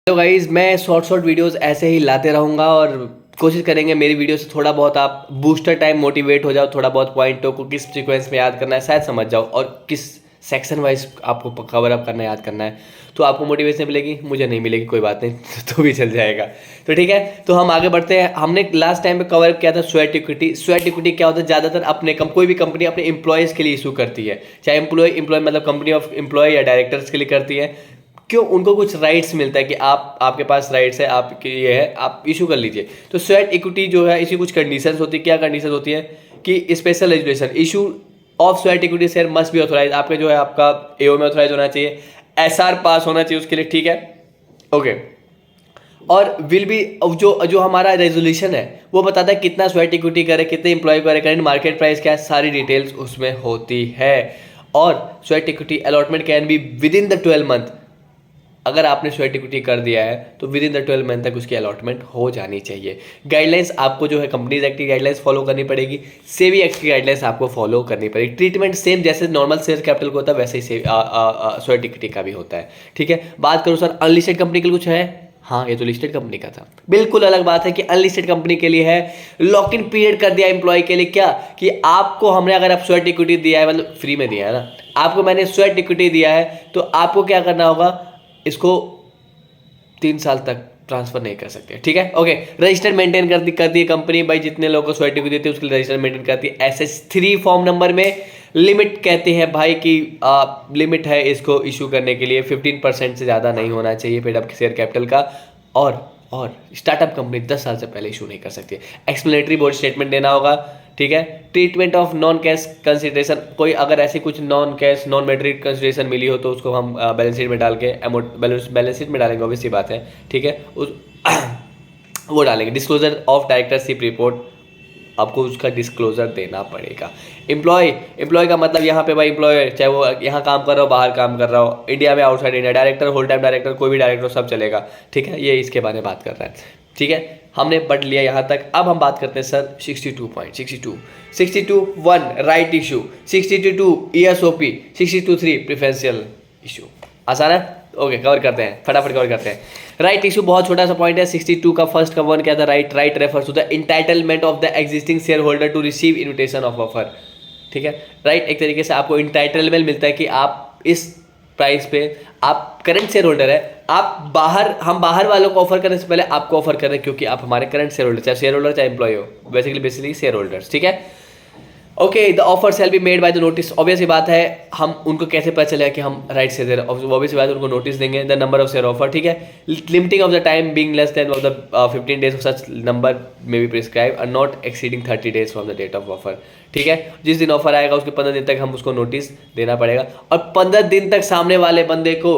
Hello guys, मैं short videos ऐसे ही लाते रहूँगा और कोशिश करेंगे मेरी वीडियो से थोड़ा बहुत आप बूस्टर टाइम मोटिवेट हो जाओ, थोड़ा बहुत पॉइंटों को किस सीक्वेंस में याद करना है शायद समझ जाओ और किस सेक्शन वाइज आपको कवर अप करना है, याद करना है। तो आपको मोटिवेशन मिलेगी, मुझे नहीं मिलेगी, कोई बात नहीं तो भी चल जाएगा। तो ठीक है, तो हम आगे बढ़ते हैं। हमने लास्ट टाइम पे कवर किया था स्वेट इक्विटी। स्वेट इक्विटी क्या होता है? ज़्यादातर अपने कोई भी कंपनी अपने एम्प्लॉयज़ के लिए इशू करती है, चाहे एम्प्लॉय मतलब कंपनी ऑफ एम्प्लॉय या डायरेक्टर्स के लिए करती है। क्यों? उनको कुछ राइट्स मिलता है कि आपके पास राइट्स है, आपके ये है, आप इशू कर लीजिए। तो स्वेट इक्विटी जो है, इसकी कुछ कंडीशंस होती है। क्या कंडीशंस होती है कि special resolution issue of sweat equity share must be authorise. आपके जो है आपका एओ में ऑथोराइज होना चाहिए, एसआर पास होना चाहिए उसके लिए, ठीक है, ओके। और विल भी जो हमारा रेजोल्यूशन है वो बताता है कितना स्वेट इक्विटी करे, कितने एम्प्लॉय करे, करंट मार्केट प्राइस क्या है, सारी डिटेल्स उसमें होती है। और sweat equity allotment can be with in the 12 month. अगर आपने स्वेट इक्विटी कर दिया है तो विद इन द 12 मंथ तक उसकी अलॉटमेंट हो जानी चाहिए। गाइडलाइंस आपको जो है कंपनीज एक्ट की गाइडलाइंस फॉलो करनी पड़ेगी, सेबी एक्ट की गाइडलाइंस आपको फॉलो करनी पड़ेगी। ट्रीटमेंट सेम जैसे नॉर्मल शेयर कैपिटल को होता है वैसे ही स्वेट इक्विटी का भी होता है, ठीक है। बात करूँ सर अनलिस्टेड कंपनी के लिए कुछ है? हाँ, ये तो लिस्टेड कंपनी का था। बिल्कुल अलग बात है कि अनलिस्टेड कंपनी के लिए है लॉक इन पीरियड कर दिया एम्प्लॉय के लिए। क्या कि आपको हमने अगर आप स्वेट इक्विटी दिया है, मतलब फ्री में दिया है ना, आपको मैंने स्वेट इक्विटी दिया है तो आपको क्या करना होगा, इसको 3 साल तक ट्रांसफर नहीं कर सकते, ठीक है, ओके। रजिस्टर मेंटेन कर दी कंपनी भाई, जितने लोगों को स्वेट इक्विटी देती है उसके लिए रजिस्टर मेंटेन करती है। SS3 फॉर्म नंबर में लिमिट कहते हैं भाई कि लिमिट है इसको इशू करने के लिए 15% से ज़्यादा नहीं होना चाहिए पेड अप शेयर कैपिटल का। और स्टार्टअप कंपनी 10 साल से पहले इशू नहीं कर सकती। एक्सप्लेनेटरी बोर्ड स्टेटमेंट देना होगा, ठीक है। Treatment of non cash consideration, कोई अगर ऐसी कुछ non cash non monetary consideration मिली हो तो उसको हम बैलेंस शीट में डाल के बैलेंस शीट में डालेंगे, ऑब्वियस सी बात है, ठीक है। उस वो डालेंगे। डिस्क्लोजर ऑफ डायरेक्टरशिप रिपोर्ट, आपको उसका डिस्क्लोजर देना पड़ेगा। एम्प्लॉय का मतलब यहाँ पे भाई एम्प्लॉय चाहे वो यहाँ काम कर रहा हो, बाहर काम कर रहा हो, इंडिया में, outside India, director, whole time director, कोई भी डायरेक्टर सब चलेगा, ठीक है। ये इसके बारे में बात कर रहा है, ठीक है। हमने पढ़ लिया यहाँ तक। अब हम बात करते हैं sir 62.62 right issue, 62 ESOP, 62 preferential issue. आसान है, ओके, कवर करते हैं, फटाफट कवर करते हैं। राइट इशू बहुत छोटा सा पॉइंट है। 62 का फर्स्ट का वन क्या था? Right refers to the entitlement of the existing shareholder to receive invitation of offer, ठीक है। राइट एक तरीके से आपको इंटाइटलमेंट मिलता है कि आप इस प्राइस पे, आप करंट शेयर होल्डर है, हम बाहर वालों को ऑफर करने से पहले आपको ऑफर कर रहे हैं क्योंकि आप हमारे करंट शेयर होल्डर, चाहे शेयर होल्डर चाहे एम्प्लॉय हो, बेसिकली शेयर होल्डर्स, ठीक है। Okay, the offer shall be made by the notice. Obvious बात है, हम उनको कैसे पता चलेगा कि हम राइट से दे रहे हैं? ऑब्वियस बात है, उनको नोटिस देंगे। The number of share offer, ठीक है। Limiting of the time being less than of the 15 days of such number may be prescribe और not exceeding 30 days from the date of offer, ठीक है। जिस दिन ऑफर आएगा उसके 15 दिन तक हम उसको नोटिस देना पड़ेगा और 15 दिन तक सामने वाले बंदे को,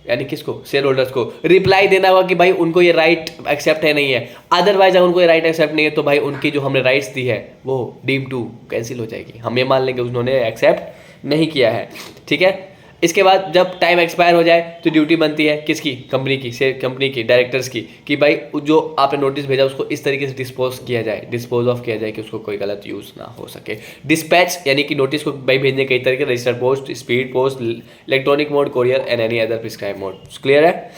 यानी किसको? शेयर होल्डर्स को रिप्लाई देना होगा कि भाई उनको ये राइट एक्सेप्ट है नहीं है। अदरवाइज अगर उनको ये राइट एक्सेप्ट नहीं है तो भाई उनकी जो हमने राइट्स दी है वो डीम टू कैंसिल हो जाएगी। हम ये मान लेंगे उन्होंने एक्सेप्ट नहीं किया है, ठीक है। इसके बाद जब टाइम एक्सपायर हो जाए तो ड्यूटी बनती है किसकी? कंपनी की डायरेक्टर्स की, कि भाई जो आपने नोटिस भेजा उसको इस तरीके से डिस्पोज ऑफ किया जाए कि उसको कोई गलत यूज़ ना हो सके। डिस्पैच यानी कि नोटिस को भाई भेजने कई तरीके, registered post, speed post, electronic mode, courier and any other prescribe mode. Clear है?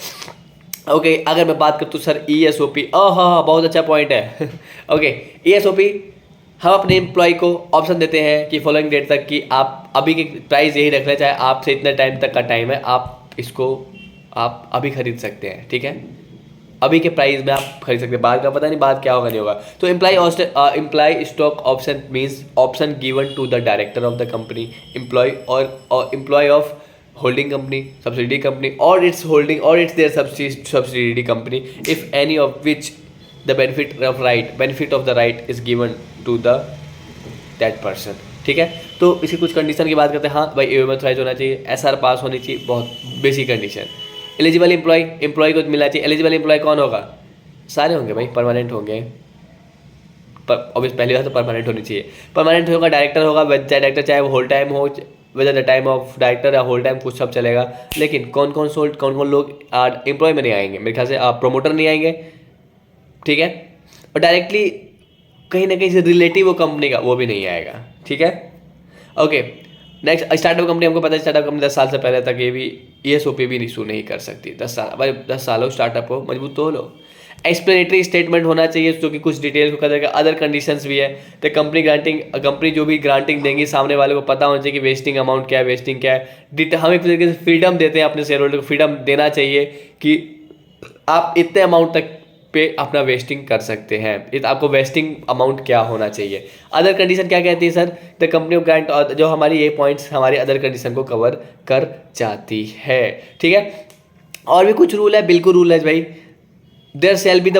ओके, अगर मैं बात करता हूँ सर ESOP, हाँ, बहुत अच्छा पॉइंट है। ओके, ESOP हम अपने एम्प्लॉय को ऑप्शन देते हैं कि फॉलोइंग डेट तक कि आप अभी की प्राइस यही रख लें, चाहे आपसे इतने टाइम तक का टाइम है, आप इसको आप अभी खरीद सकते हैं, ठीक है। अभी के प्राइस में आप खरीद सकते हैं, बाद का पता नहीं, बाद क्या होगा नहीं होगा। तो employ stock option means option given to the director of the company, employ और employ of holding company, subsidy company और इट्स होल्डिंग और its their subsidy company, if any of which the benefit of the right is given to that person, ठीक है। तो इसकी कुछ condition की बात करते हैं। हाँ भाई, एओ में ऑथराइज होना चाहिए, SR पास होनी चाहिए, बहुत बेसिक कंडीशन। एलिजिबल एम्प्लॉय को मिलना चाहिए। एलिजिबल एम्प्लॉय कौन होगा? सारे होंगे भाई, परमानेंट होंगे, पर ऑब्वियस पहली बात तो परमानेंट होनी चाहिए। परमानेंट होगा, डायरेक्टर होगा, डायरेक्टर चाहे वो होल टाइम हो, whether the time of director या होल टाइम, कुछ सब चलेगा। लेकिन कौन कौन लोग एम्प्लॉय में नहीं आएंगे? मेरे ख्याल से प्रोमोटर नहीं आएंगे, ठीक है। और डायरेक्टली कहीं ना कहीं से रिलेटिव वो कंपनी का वो भी नहीं आएगा, ठीक है, ओके। नेक्स्ट स्टार्टअप कंपनी, हमको पता है स्टार्टअप कंपनी 10 साल से पहले तक ये भी ESOP भी इशू नहीं कर सकती। 10 साल, भाई 10 साल हो स्टार्टअप हो, मजबूत तो हो लो। एक्सप्लेनेटरी स्टेटमेंट होना चाहिए जो कि कुछ डिटेल को करेगा। अदर कंडीशंस भी है, तो कंपनी जो भी ग्रांटिंग देंगी सामने वाले को पता होना चाहिए कि वेस्टिंग अमाउंट क्या है, वेस्टिंग क्या है। हम एक तरीके से फ्रीडम देते हैं अपने शेयर होल्डर को, फ्रीडम देना चाहिए कि आप इतने अमाउंट तक पे अपना वेस्टिंग कर सकते हैं, आपको वेस्टिंग अमाउंट क्या होना चाहिए। अदर कंडीशन क्या कहती है sir, the company of grant, जो हमारी ये पॉइंट्स हमारी अदर कंडीशन को कवर कर जाती है, ठीक है। और भी कुछ रूल है, बिल्कुल रूल है भाई। There shall be the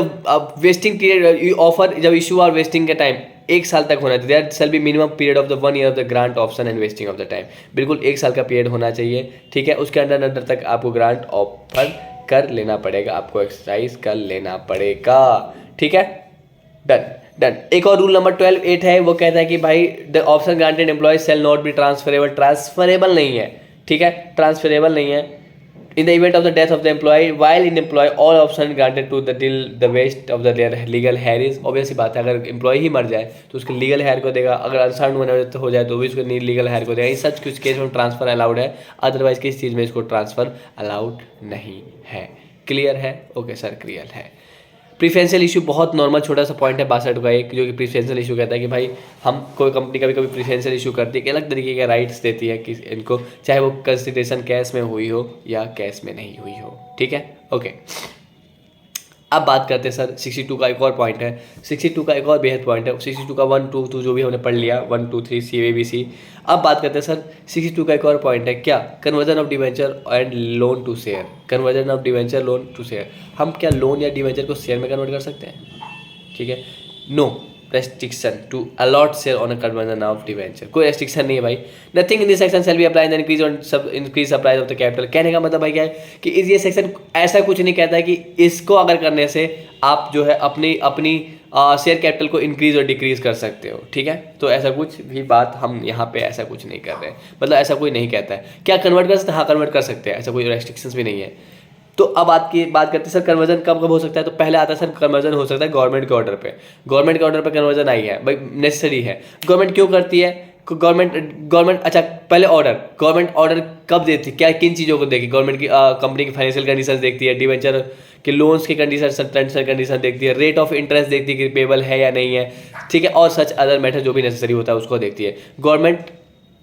vesting period offer, जब इशू और वेस्टिंग का टाइम 1 साल तक होना चाहिए। There shall be minimum period of the 1 year of the grant option and vesting of the time. बिल्कुल 1 साल का पीरियड होना चाहिए, ठीक है। उसके अंदर तक आपको ग्रांट ऑफर कर लेना पड़ेगा, आपको एक्सरसाइज कर लेना पड़ेगा, ठीक है। डन। एक और रूल नंबर 12(8) है, वो कहता है कि भाई the option granted employees shall not be transferable नहीं है, ठीक है, ट्रांसफरेबल नहीं है। In the event of the death of the employee while in employ all option granted to the till the vest of the legal heir is. Obviously बात है, अगर employ ही मर जाए तो उसके लीगल हेयर को देगा, अगर अनसाउंड हो जाए तो भी उसको लीगल हेयर को देगा। इन सच कुछ केस में ट्रांसफर अलाउड है, अदरवाइज किस चीज़ में इसको ट्रांसफर अलाउड नहीं है। क्लियर है? ओके सर, क्लियर है। प्रीफरेंशियल इशू बहुत नॉर्मल छोटा सा पॉइंट है 62 का एक, जो कि प्रीफरेंशियल इशू कहता है कि भाई हम कोई कंपनी कभी कभी प्रीफरेंशियल इशू करती है कि अलग तरीके के राइट्स देती है कि इनको, चाहे वो कंसिडरेशन कैश में हुई हो या कैश में नहीं हुई हो, ठीक है। ओके, अब बात करते हैं सर 62 का एक और पॉइंट है। 62 का एक और बेहद पॉइंट है। 62 का 1, 2 जो भी हमने पढ़ लिया, 1, 2, 3 CABC। अब बात करते हैं सर 62 का एक और पॉइंट है, क्या? Conversion of debenture and loan to share. Conversion of debenture loan to share, हम क्या लोन या डिवेंचर को शेयर में कन्वर्ट कर सकते हैं? ठीक है, no restriction to allot share on a conversion of debenture. कोई रेस्ट्रिक्शन नहीं है भाई। Nothing in this section shall be apply in increase on सब increase the price of the capital. कहने का मतलब भाई क्या है कि ये सेक्शन ऐसा कुछ नहीं कहता है कि इसको अगर करने से आप जो है अपनी शेयर कैपिटल को इंक्रीज और डिक्रीज कर सकते हो, ठीक है। तो ऐसा कुछ भी बात हम यहाँ पे ऐसा कुछ नहीं कर रहे हैं, मतलब ऐसा कोई नहीं कहता है। क्या कन्वर्ट कर सकते हैं? हाँ, कन्वर्ट कर सकते हैं, ऐसा कोई रेस्ट्रिक्शंस भी नहीं है। तो अब बात करते हैं सर कन्वर्जन कब कब हो सकता है। तो पहले आता है सर कन्वर्जन हो सकता है गवर्नमेंट के ऑर्डर पे। गवर्नमेंट के ऑर्डर पे कन्वर्जन आई है भाई, नेसेसरी है। गवर्नमेंट क्यों करती है? गवर्नमेंट अच्छा, पहले गवर्नमेंट ऑर्डर कब देती है? क्या किन चीज़ों को देखी गवर्नमेंट की? कंपनी की फाइनेंशियल कंडीशन देखती है, डिवेंचर के लोन्स की कंडीशन देखती है, रेट ऑफ इंटरेस्ट देखती है कि पेबल है या नहीं है, ठीक है, और सच अदर मैटर जो भी नेसेसरी होता है उसको देखती है। गवर्नमेंट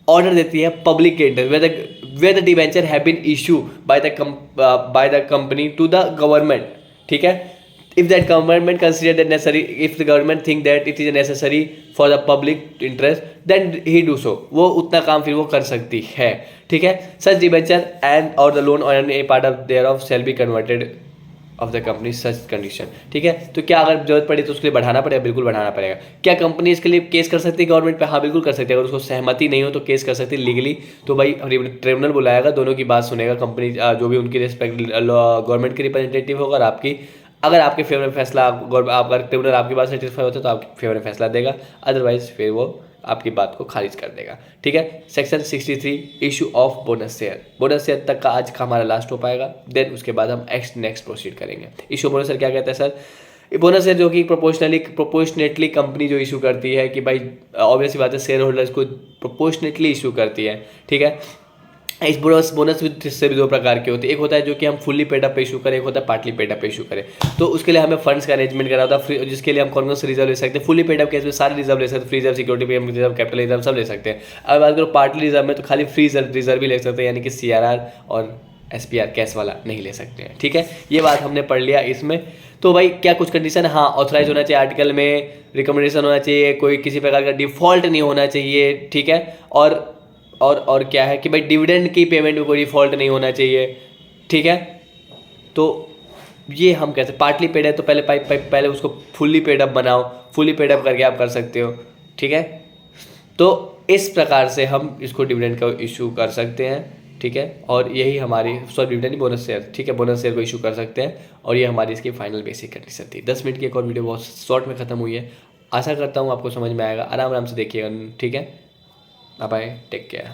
ऑर्डर देती है पब्लिक के interest where the debenture have been issued by the company to the government, ठीक है। if that government consider that necessary, if the government think that it is necessary for the public interest, then he do so, वो उतना काम फिर वो कर सकती है, ठीक है। such debenture and or the loan or any part of thereof shall be converted of the company such condition, ठीक है। तो क्या अगर जरूरत पड़ी तो उसके लिए बढ़ाना पड़ेगा? बिल्कुल बढ़ाना पड़ेगा। क्या कंपनी इसके लिए केस कर सकती है गवर्नमेंट पे? हाँ, बिल्कुल कर सकती है। अगर उसको सहमति नहीं हो तो केस कर सकती है लीगली। तो भाई ट्रिब्यूनल बुलाएगा, दोनों की बात सुनेगा, कंपनी जो भी उनकी रिस्पेक्ट गवर्नमेंट के रिप्रेजेंटेटिव होगा, आपकी अगर आपके फेवर में फैसला, अगर ट्रिब्यूनल आपकी बात सेटिस्फाई होता है तो आपके फेवर में फैसला देगा, अदरवाइज फिर वो आपकी बात को खारिज कर देगा, ठीक है। Section 63 issue of bonus share. Bonus share तक का आज का हमारा लास्ट हो पाएगा, देन उसके बाद हम नेक्स्ट प्रोसीड करेंगे। इशू बोनस शेयर क्या कहता है सर? बोनस शेयर जो कि प्रोपोर्शनेटली कंपनी जो इशू करती है कि भाई ऑब्वियसली बात है शेयर होल्डर्स को प्रोपोर्शनेटली इशू करती है, ठीक है। इस बोनस से भी 2 प्रकार के होते हैं। एक होता है जो कि हम फुल्ली पेड अप पे इशू करें, एक होता है पार्टली पेड अप पे इशू करें। तो उसके लिए हमें फंड्स का अरेंजमेंट करना होता है, जिसके लिए हम कौन से रिजर्व ले सकते हैं। फुल्ली पेड अप केस में सारे रिजर्व ले सकते हैं, free reserve, security premium reserve, capital reserve सब ले सकते हैं। अब बात करो पार्टली रिजर्व में, तो खाली फ्री रिजर्व भी ले सकते हैं, यानी कि CRR और SPR कैश वाला नहीं ले सकते हैं, ठीक है। ये बात हमने पढ़ लिया इसमें। तो भाई क्या कुछ कंडीशन है? हाँ, ऑथराइज होना चाहिए आर्टिकल में, रिकमेंडेशन होना चाहिए, कोई किसी प्रकार का डिफॉल्ट नहीं होना चाहिए, ठीक है। और क्या है कि भाई डिविडेंड की पेमेंट में कोई डिफॉल्ट नहीं होना चाहिए, ठीक है। तो ये हम कहते हैं पार्टली पेड है तो पहले उसको फुल्ली पेड अप बनाओ, फुल्ली पेड अप करके आप कर सकते हो, ठीक है। तो इस प्रकार से हम इसको डिविडेंड का इशू कर सकते हैं, ठीक है। और यही हमारी डिविडेंड बोनस शेयर, ठीक है, बोनस शेयर को इशू कर सकते हैं। और ये हमारी इसकी फाइनल बेसिक कंडीशन थी। 10 मिनट की एक और वीडियो बहुत शॉर्ट में ख़त्म हुई है। आशा करता हूँ आपको समझ में आएगा, आराम से देखिएगा, ठीक है। Bye bye, take care.